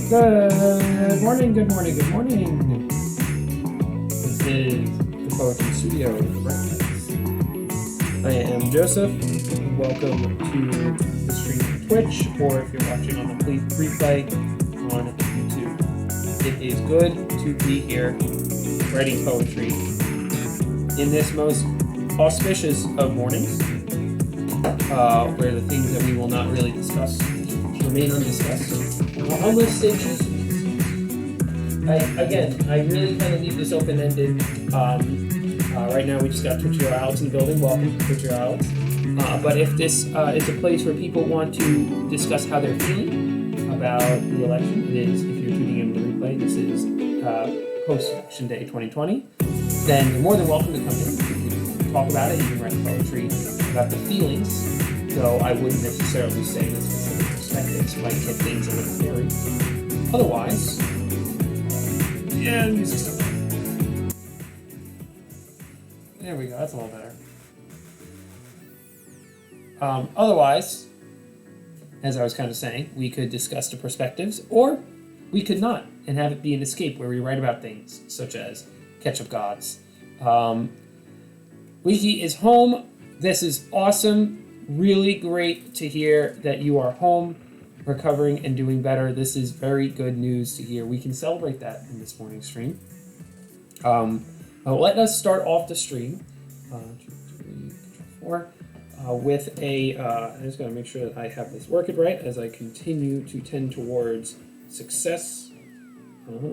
Good morning, good morning, good morning. This is the Poetry Studio with Breakfast. I am Joseph. Welcome to the stream on Twitch, or if you're watching on the replay on YouTube. It is good to be here writing poetry in this most auspicious of mornings, where the things that we will not really discuss remain undiscussed. Unless they choose to be. I really kind of leave this open-ended. Right now we just got Twitch Alex in the building. Welcome to Twitch Alex. But if this is a place where people want to discuss how they're feeling about the election, it is, if you're tuning in to the replay, this is post-election day 2020, then you're more than welcome to come in. You can talk about it, you can write poetry about the feelings, though I wouldn't necessarily say that specific perspectives might get things a little hairy. Otherwise, yeah, music stuff. There we go, that's a little better. Otherwise, as I was kind of saying, we could discuss the perspectives, or we could not, and have it be an escape where we write about things such as ketchup gods. Leaky is home. This is awesome. Really great to hear that you are home, recovering and doing better. This is very good news to hear. We can celebrate that in this morning's stream. Let us start off the stream. 2, 3, 4. With a, I'm just going to make sure that I have this working right as I continue to tend towards success. Twitch.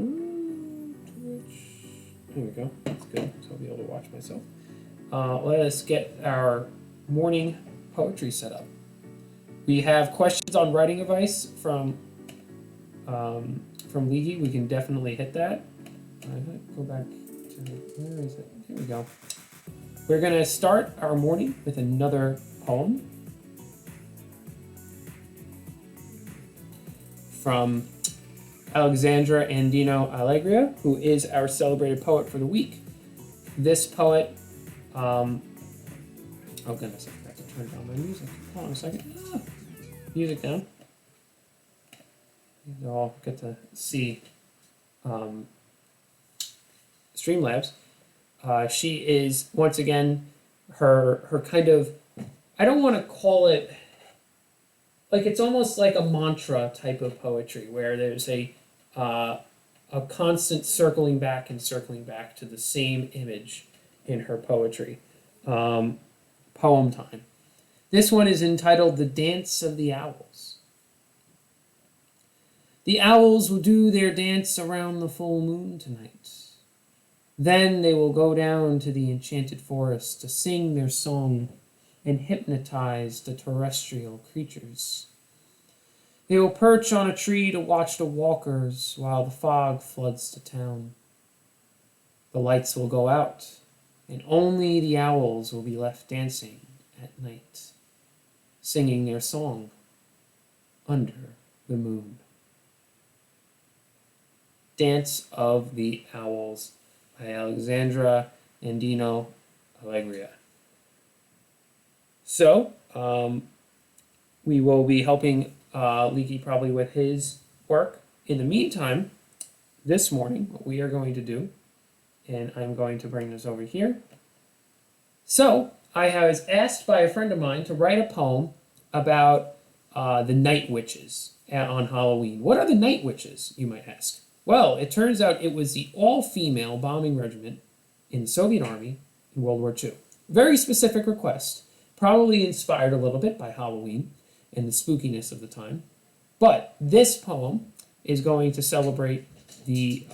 There we go. That's good. So I'll be able to watch myself. Let us get our morning poetry set up. We have questions on writing advice from Leahy. We can definitely hit that. Go back to, where is it? Here we go. We're going to start our morning with another poem from Alexandra Andino Allegria, who is our celebrated poet for the week. This poet, oh goodness, I forgot to turn down my music. Hold on a second. Music down. You all get to see Streamlabs. She is, once again, her kind of, I don't want to call it, like it's almost like a mantra type of poetry where there's a constant circling back to the same image in her poetry. Poem time. This one is entitled The Dance of the Owls. The owls will do their dance around the full moon tonight. Then they will go down to the enchanted forest to sing their song and hypnotize the terrestrial creatures. They will perch on a tree to watch the walkers while the fog floods the town. The lights will go out, and only the owls will be left dancing at night, singing their song under the moon. Dance of the Owls by Alexandra Andino Allegria. So, we will be helping Leaky probably with his work. In the meantime, this morning, what we are going to do, and I'm going to bring this over here. So, I was asked by a friend of mine to write a poem about the night witches on Halloween. What are the night witches, you might ask? Well, it turns out it was the all-female bombing regiment in the Soviet Army in World War II. Very specific request, probably inspired a little bit by Halloween and the spookiness of the time. But this poem is going to celebrate the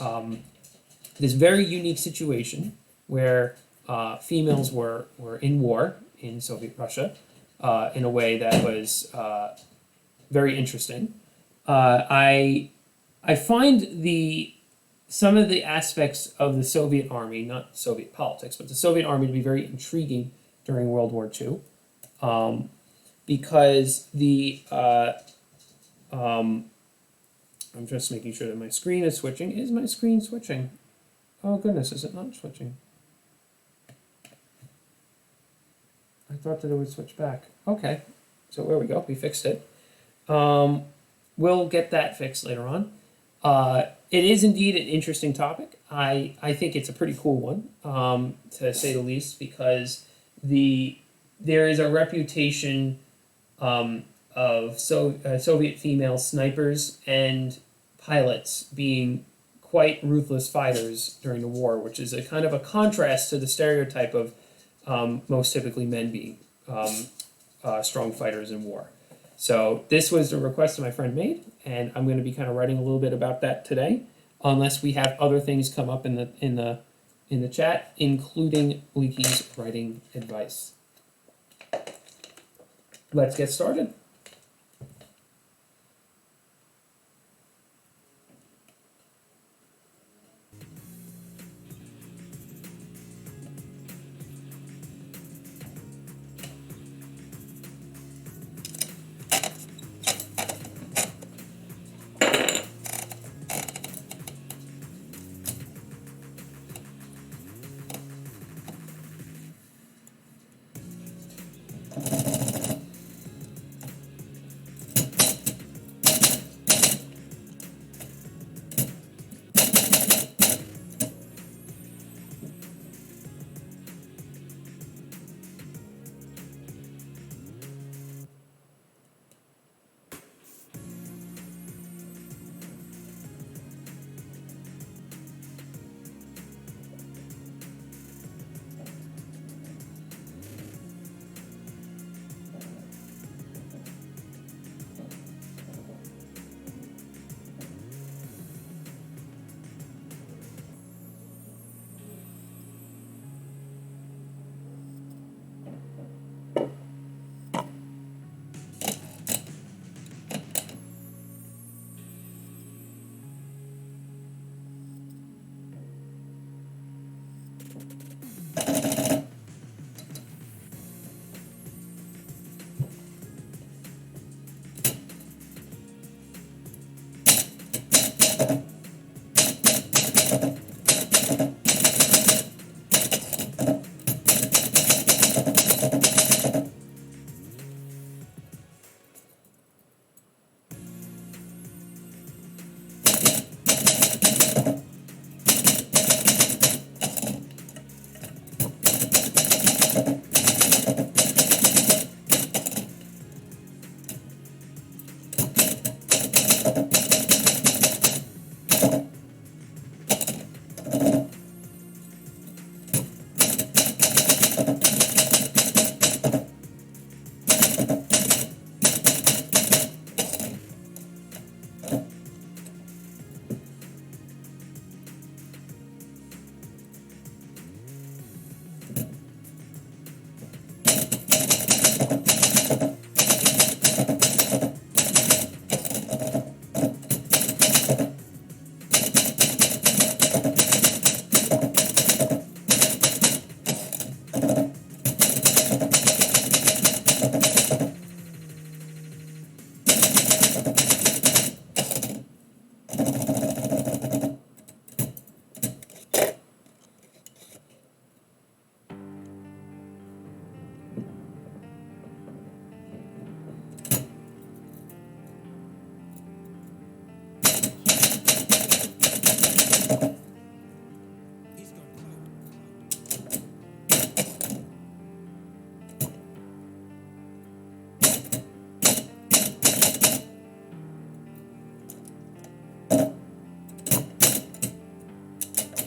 this very unique situation where females were in war in Soviet Russia in a way that was very interesting. I find some of the aspects of the Soviet Army, not Soviet politics, but the Soviet Army to be very intriguing during World War II, because I'm just making sure that my screen is switching. Is my screen switching? Oh goodness, is it not switching? I thought that it would switch back. Okay, so there we go, we fixed it. We'll get that fixed later on. It is indeed an interesting topic. I think it's a pretty cool one, to say the least, because there is a reputation of Soviet female snipers and pilots being quite ruthless fighters during the war, which is a kind of a contrast to the stereotype of most typically men being strong fighters in war. So this was the request that my friend made, and I'm going to be kind of writing a little bit about that today, unless we have other things come up in the chat, including Leaky's writing advice. Let's get started.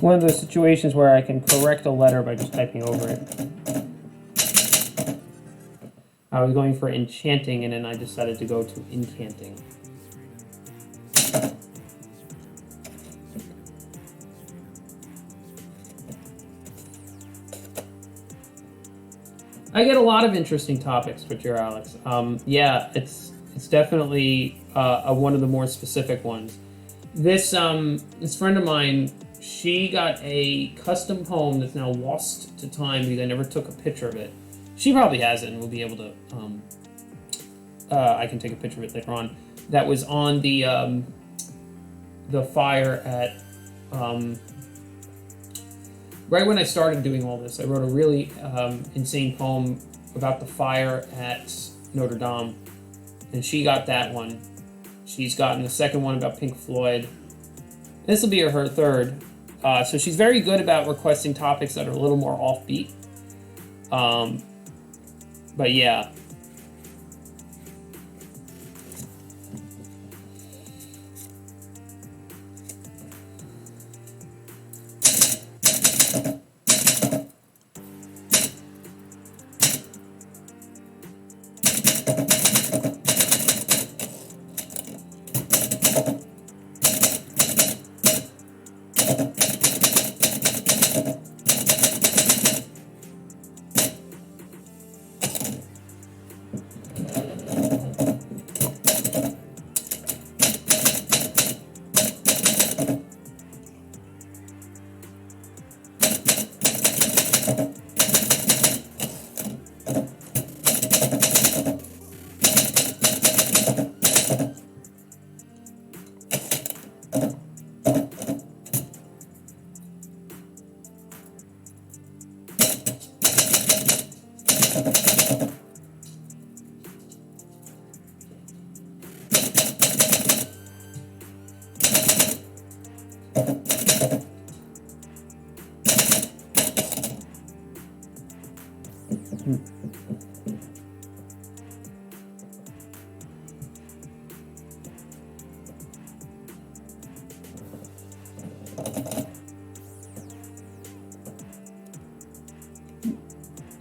One of those situations where I can correct a letter by just typing over it. I was going for enchanting, and then I decided to go to incanting. I get a lot of interesting topics with your Alex. Yeah, it's definitely one of the more specific ones. This friend of mine, she got a custom poem that's now lost to time because I never took a picture of it. She probably has it, and we'll be able to. I can take a picture of it later on. That was on the fire at. Right when I started doing all this, I wrote a really insane poem about the fire at Notre Dame, and she got that one. She's gotten the second one about Pink Floyd, This will be her third. So she's very good about requesting topics that are a little more offbeat. But yeah.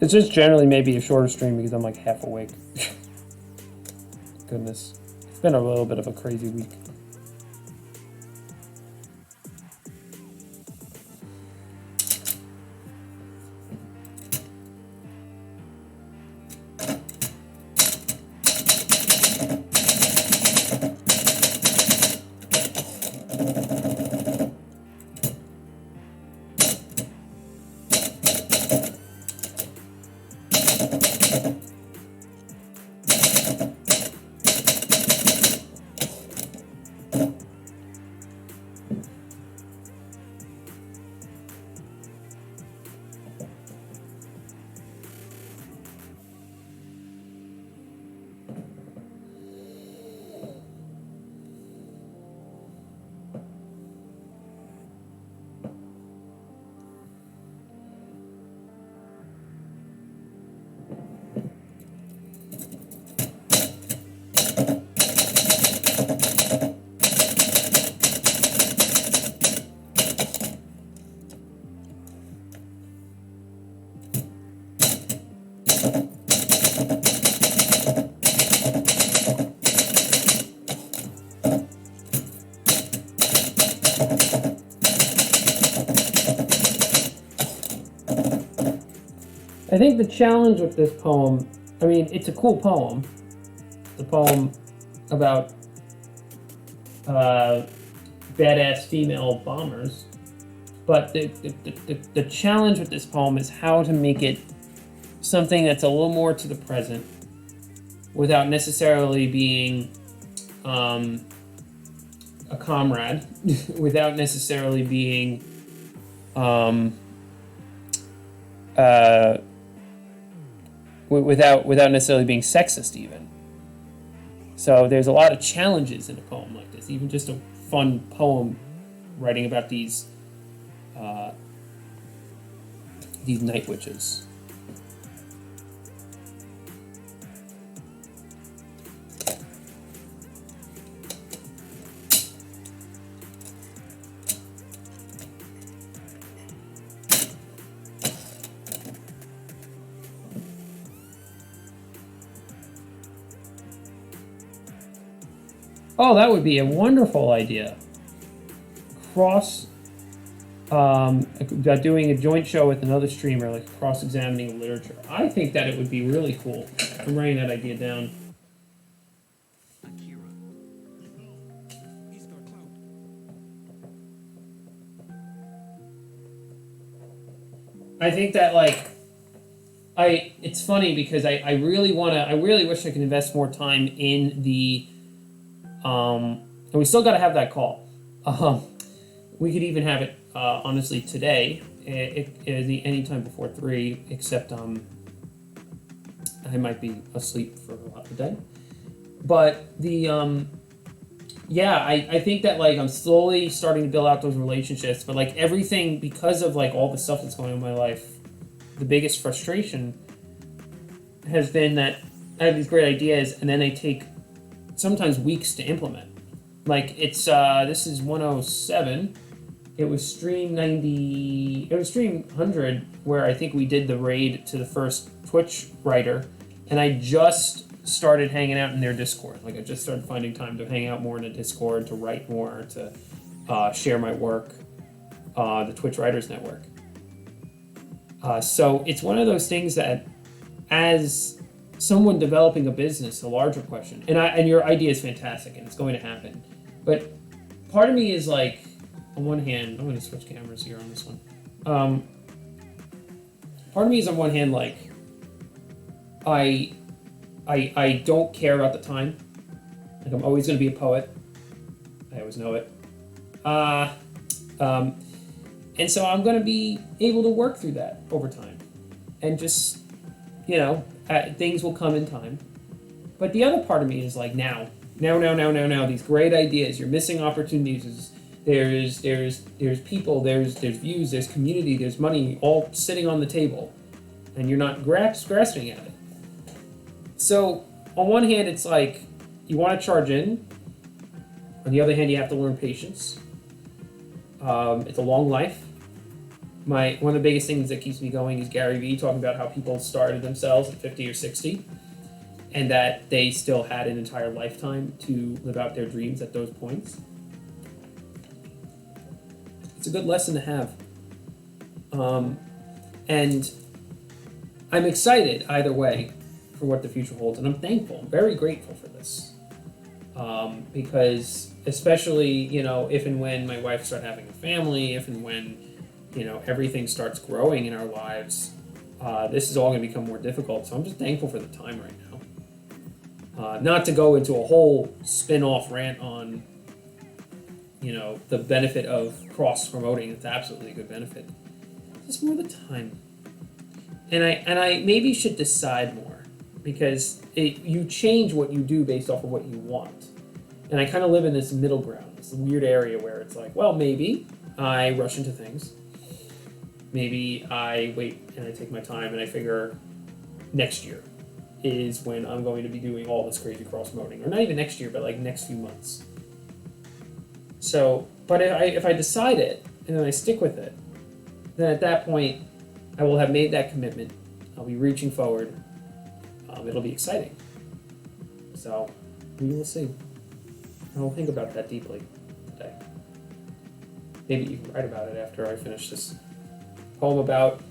It's just generally maybe a shorter stream because I'm like half awake. Goodness. It's been a little bit of a crazy week. I think the challenge with this poem, I mean, it's a cool poem. It's a poem about badass female bombers. But the challenge with this poem is how to make it something that's a little more to the present without necessarily being a comrade, without necessarily being without necessarily being sexist even. So there's a lot of challenges in a poem like this, even just a fun poem writing about these night witches. Oh, that would be a wonderful idea. Doing a joint show with another streamer, like cross-examining literature. I think that it would be really cool. I'm writing that idea down. I think that it's funny because I really wish I could invest more time in the and we still got to have that call. We could even have it honestly today, anytime before 3, except I might be asleep for a lot of the day. But the yeah, I think that like I'm slowly starting to build out those relationships, but like everything, because of like all the stuff that's going on in my life, the biggest frustration has been that I have these great ideas and then they take sometimes weeks to implement. Like it's this is 107. It was stream 90. It was stream 100 where I think we did the raid to the first Twitch writer, and I just started hanging out in their Discord. Like I just started finding time to hang out more in the Discord, to write more, to share my work, the Twitch Writers Network. So it's one of those things that, as someone developing a business, a larger question, and your idea is fantastic and it's going to happen, but part of me is like, on one hand, I'm going to switch cameras here on this one. Part of me is on one hand like, I don't care about the time. Like I'm always going to be a poet. I always know it. And so I'm going to be able to work through that over time, and just, things will come in time. But the other part of me is like now. These great ideas. You're missing opportunities. There's people. There's views. There's community. There's money, all sitting on the table, and you're not grasping at it. So on one hand, it's like you want to charge in. On the other hand, you have to learn patience. It's a long life. One of the biggest things that keeps me going is Gary Vee talking about how people started themselves at 50 or 60, and that they still had an entire lifetime to live out their dreams at those points. It's a good lesson to have. And I'm excited either way for what the future holds, and I'm thankful. I'm very grateful for this. Because especially, if and when my wife starts having a family, if and when, everything starts growing in our lives, this is all going to become more difficult. So I'm just thankful for the time right now. Not to go into a whole spin-off rant on, the benefit of cross-promoting. It's absolutely a good benefit. Just more the time. And I maybe should decide more, because you change what you do based off of what you want. And I kind of live in this middle ground, this weird area where it's like, well, maybe I rush into things. Maybe I wait and I take my time and I figure next year is when I'm going to be doing all this crazy cross-promoting. Or not even next year, but like next few months. So, but if I decide it and then I stick with it, then at that point I will have made that commitment. I'll be reaching forward. It'll be exciting. So we will see. I will think about that deeply today. Maybe even write about it after I finish this poem about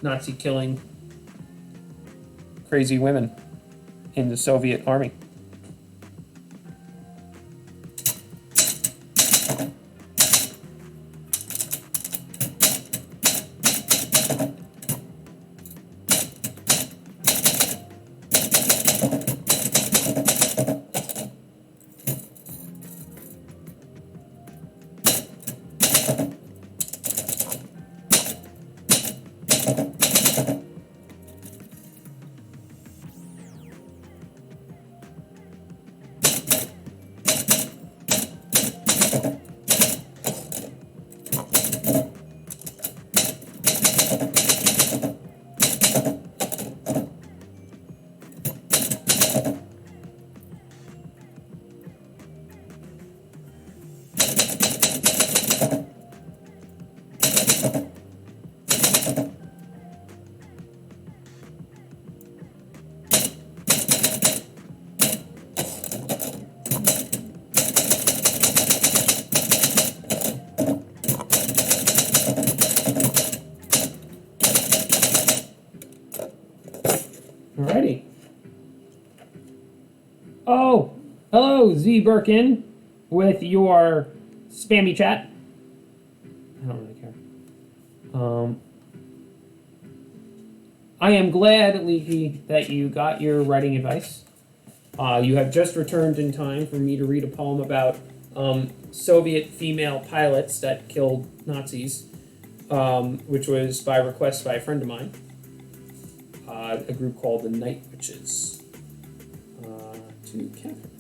Nazi killing crazy women in the Soviet army. Alrighty. Oh, hello, Z Birkin, with your spammy chat. I don't really care. I am glad, Leaky, that you got your writing advice. You have just returned in time for me to read a poem about Soviet female pilots that killed Nazis, which was by request by a friend of mine. A group called the Night Witches. To Catherine.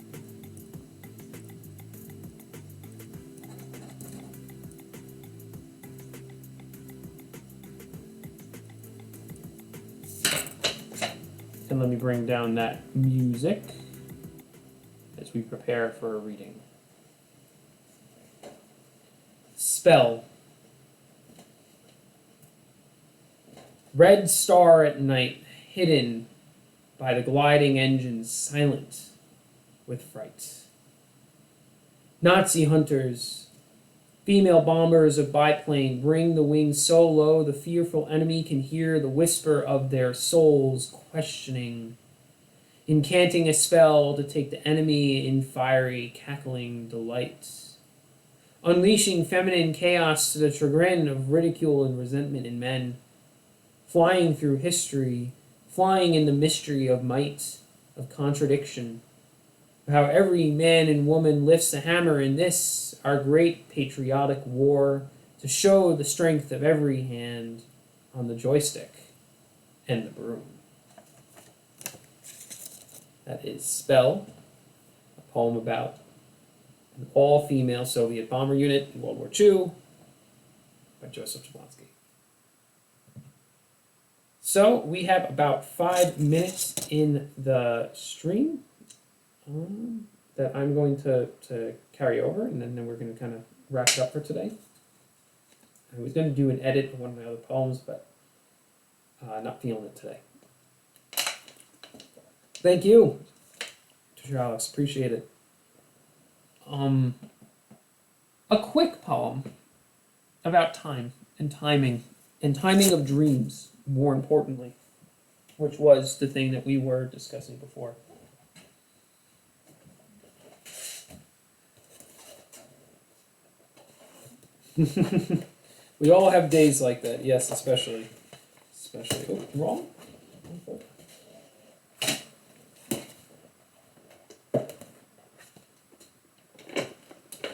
and let me bring down that music as we prepare for a reading. Spell. Red star at night, hidden by the gliding engines, silent with fright. Nazi hunters, female bombers of biplane, bring the wings so low the fearful enemy can hear the whisper of their souls questioning, incanting a spell to take the enemy in fiery, cackling delight, unleashing feminine chaos to the chagrin of ridicule and resentment in men, flying through history, flying in the mystery of might, of contradiction, how every man and woman lifts a hammer in this, our great patriotic war, to show the strength of every hand on the joystick and the broom. That is Spell, a poem about an all-female Soviet bomber unit in World War II by Joseph Jablonski. So we have about 5 minutes in the stream that I'm going to carry over, and then we're going to kind of wrap it up for today. I was going to do an edit of one of my other poems, but not feeling it today. Thank you, Teacher Alex. Appreciate it. A quick poem about time and timing of dreams, more importantly, which was the thing that we were discussing before. We all have days like that, yes, especially. Oh, wrong?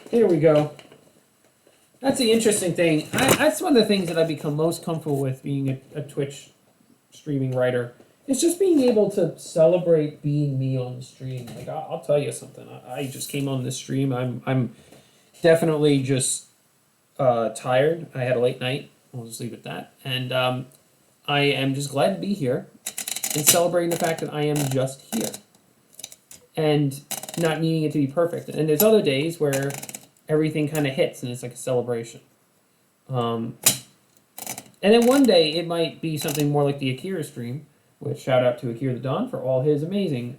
Here we go. That's the interesting thing. That's one of the things that I've become most comfortable with being a Twitch streaming writer. It's just being able to celebrate being me on the stream. Like, I'll tell you something. I just came on this stream. I'm definitely just tired. I had a late night. I'll just leave it at that. And I am just glad to be here and celebrating the fact that I am just here and not needing it to be perfect. And there's other days where everything kind of hits and it's like a celebration. And then one day it might be something more like the Akira stream, which shout out to Akira the Dawn for all his amazing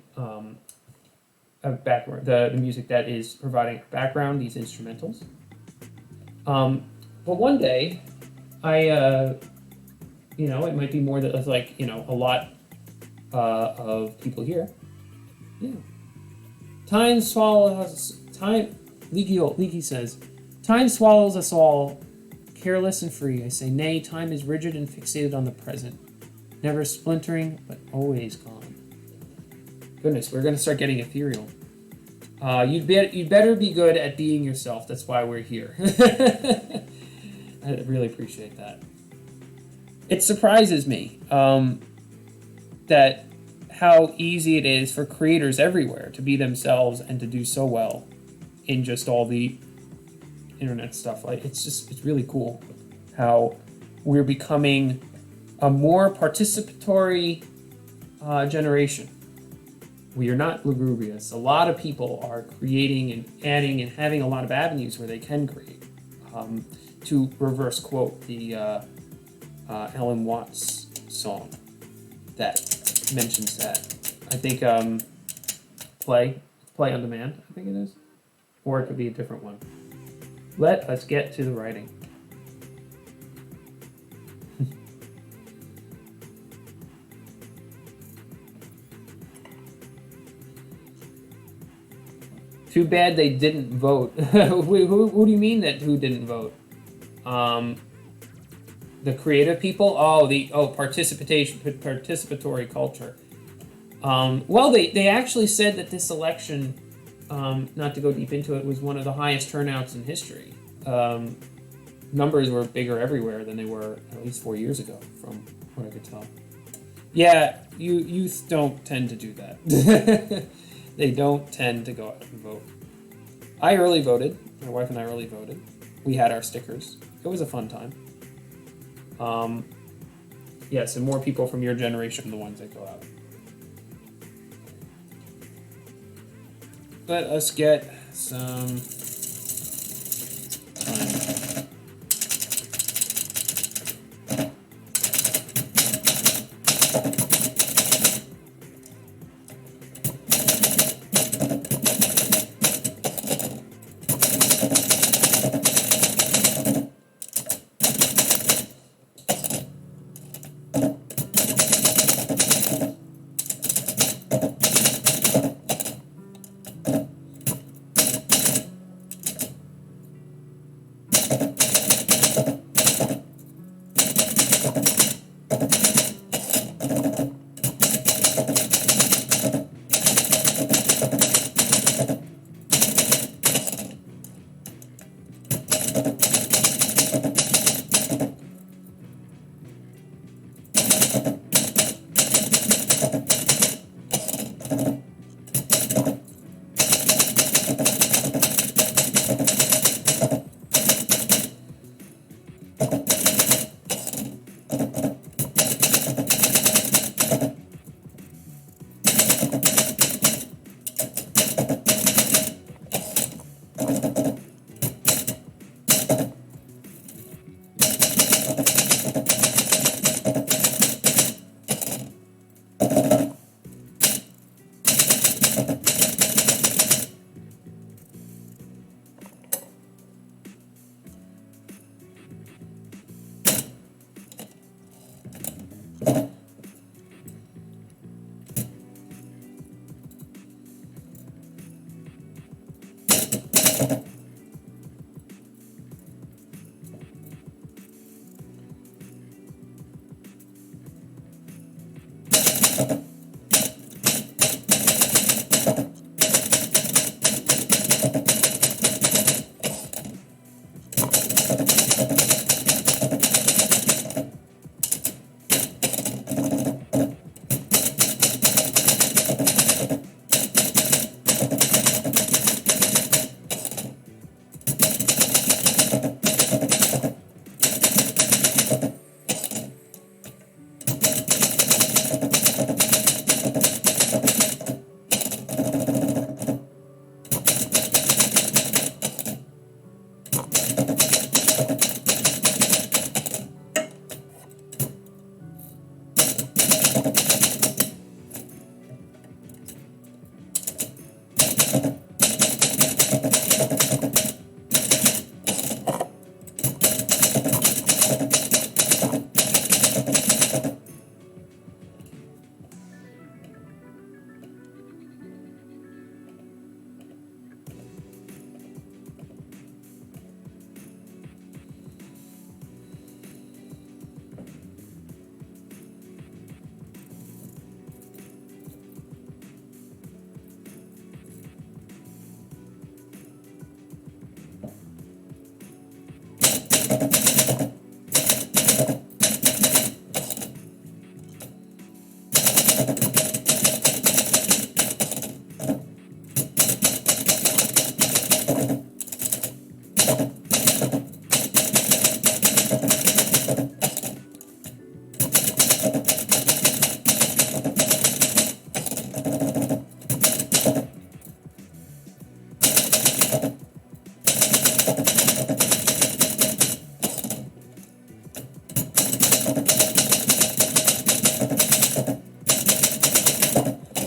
background, the music that is providing background, these instrumentals. But one day, it might be more that like, a lot of people here. Yeah. Leaky says, time swallows us all, careless and free. I say, nay, time is rigid and fixated on the present, never splintering, but always gone. Goodness, we're going to start getting ethereal. You'd better be good at being yourself. That's why we're here. I really appreciate that. It surprises me that how easy it is for creators everywhere to be themselves and to do so well in just all the internet stuff. Like, it's really cool how we're becoming a more participatory generation. We are not lugubrious. A lot of people are creating and adding and having a lot of avenues where they can create. To reverse quote the Ellen Watts song that mentions that. I think play on demand, I think it is. Or it could be a different one. Let us get to the writing. Too bad they didn't vote. Who do you mean that who didn't vote? The creative people? Participatory culture. Well, they actually said that this election, not to go deep into it, was one of the highest turnouts in history. Numbers were bigger everywhere than they were at least 4 years ago, from what I could tell. Yeah, youth don't tend to do that. They don't tend to go out and vote. I early voted. My wife and I early voted. We had our stickers. It was a fun time. Yes, and more people from your generation are the ones that go out. let us get some time.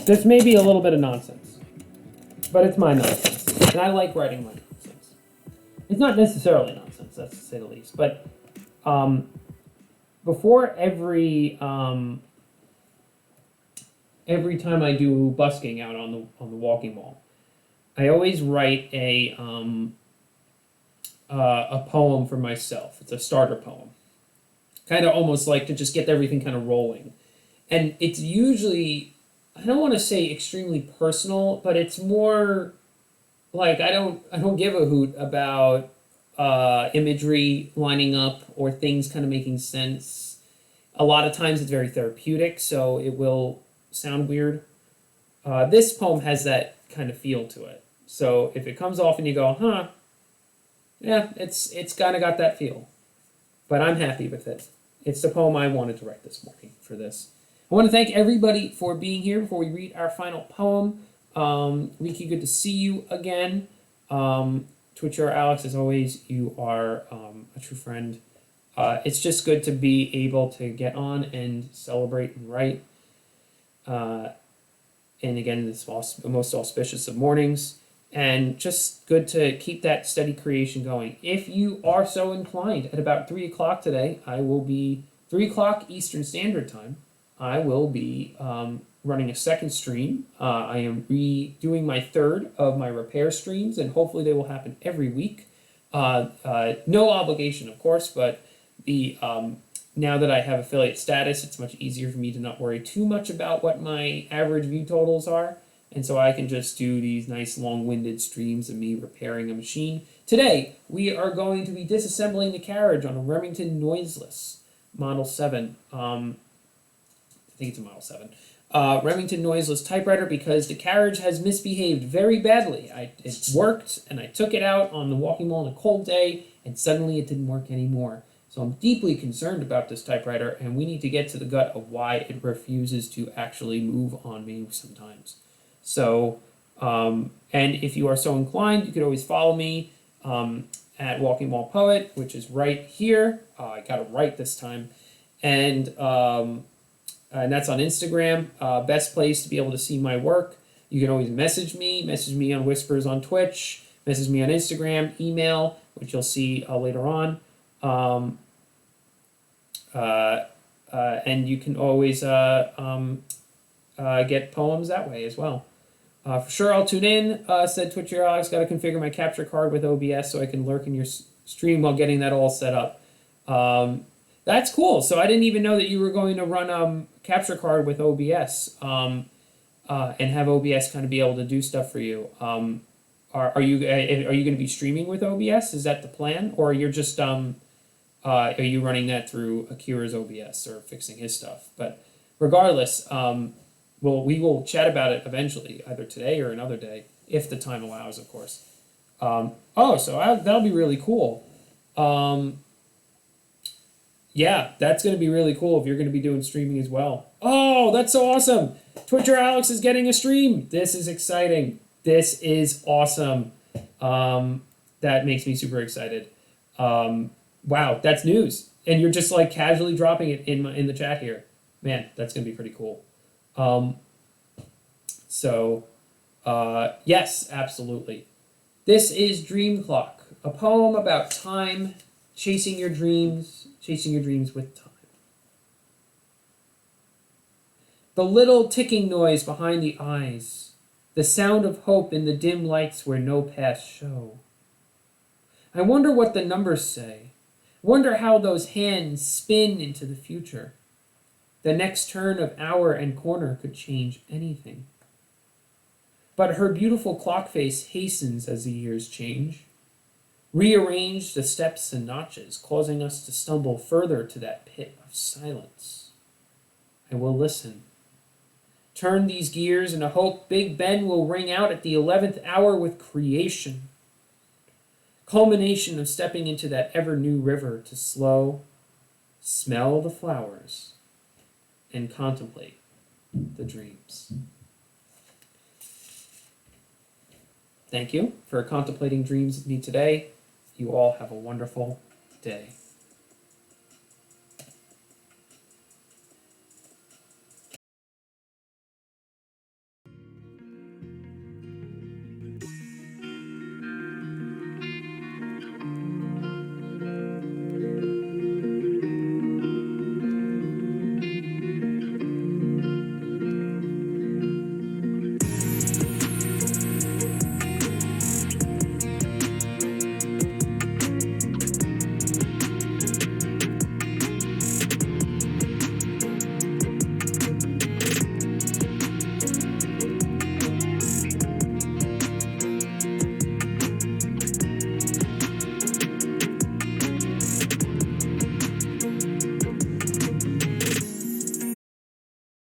This may be a little bit of nonsense, but it's my nonsense, and I like writing my nonsense. It's not necessarily nonsense, that's to say the least, but before every time I do busking out on the walking wall, I always write a poem for myself. It's a starter poem, kind of almost like to just get everything kind of rolling, and it's usually, I don't want to say extremely personal, but it's more like I don't give a hoot about imagery lining up or things kind of making sense. A lot of times it's very therapeutic, so it will sound weird. This poem has that kind of feel to it. So if it comes off and you go, huh, yeah, it's kind of got that feel. But I'm happy with it. It's the poem I wanted to write this morning for this. I want to thank everybody for being here before we read our final poem. Leaky, good to see you again. Twitcher Alex, as always, you are a true friend. It's just good to be able to get on and celebrate and write. And again, this most auspicious of mornings. And just good to keep that steady creation going. If you are so inclined, at about 3 o'clock today, I will be 3 o'clock Eastern Standard Time. I will be running a second stream. I am redoing my third of my repair streams, and hopefully they will happen every week. No obligation, of course, but the now that I have affiliate status, it's much easier for me to not worry too much about what my average view totals are. And so I can just do these nice long-winded streams of me repairing a machine. Today, we are going to be disassembling the carriage on a Remington Noiseless Model 7. I think it's a Model 7. Remington Noiseless typewriter, because the carriage has misbehaved very badly. It worked, and I took it out on the walking wall on a cold day, and suddenly it didn't work anymore. So I'm deeply concerned about this typewriter, and we need to get to the gut of why it refuses to actually move on me sometimes. So, and if you are so inclined, you could always follow me at Walking Wall Poet, which is right here. I got it right this time. And that's on Instagram. Best place to be able to see my work. You can always message me on Whispers on Twitch, message me on Instagram, email, which you'll see later on. And you can always get poems that way as well. For sure, I'll tune in, said Twitcher Alex. Got to configure my capture card with OBS so I can lurk in your stream while getting that all set up. That's cool. So I didn't even know that you were going to run capture card with OBS and have OBS kind of be able to do stuff for you. Are you going to be streaming with OBS? Is that the plan, or you're just are you running that through Akira's OBS or fixing his stuff? But regardless, we will chat about it eventually, either today or another day, if the time allows, of course. That'll be really cool. Yeah, that's going to be really cool if you're going to be doing streaming as well. Oh, that's so awesome. Twitcher Alex is getting a stream. This is exciting. This is awesome. That makes me super excited. Wow, that's news. And you're just like casually dropping it in the chat here. Man, that's going to be pretty cool. Yes, absolutely. This is Dream Clock, a poem about time, chasing your dreams with time. The little ticking noise behind the eyes, the sound of hope in the dim lights where no paths show. I wonder what the numbers say, wonder how those hands spin into the future. The next turn of hour and corner could change anything. But her beautiful clock face hastens as the years change. Rearrange the steps and notches, causing us to stumble further to that pit of silence. I will listen. Turn these gears and I hope Big Ben will ring out at the 11th hour with creation. Culmination of stepping into that ever-new river to smell the flowers, and contemplate the dreams. Thank you for contemplating dreams with me today. You all have a wonderful day.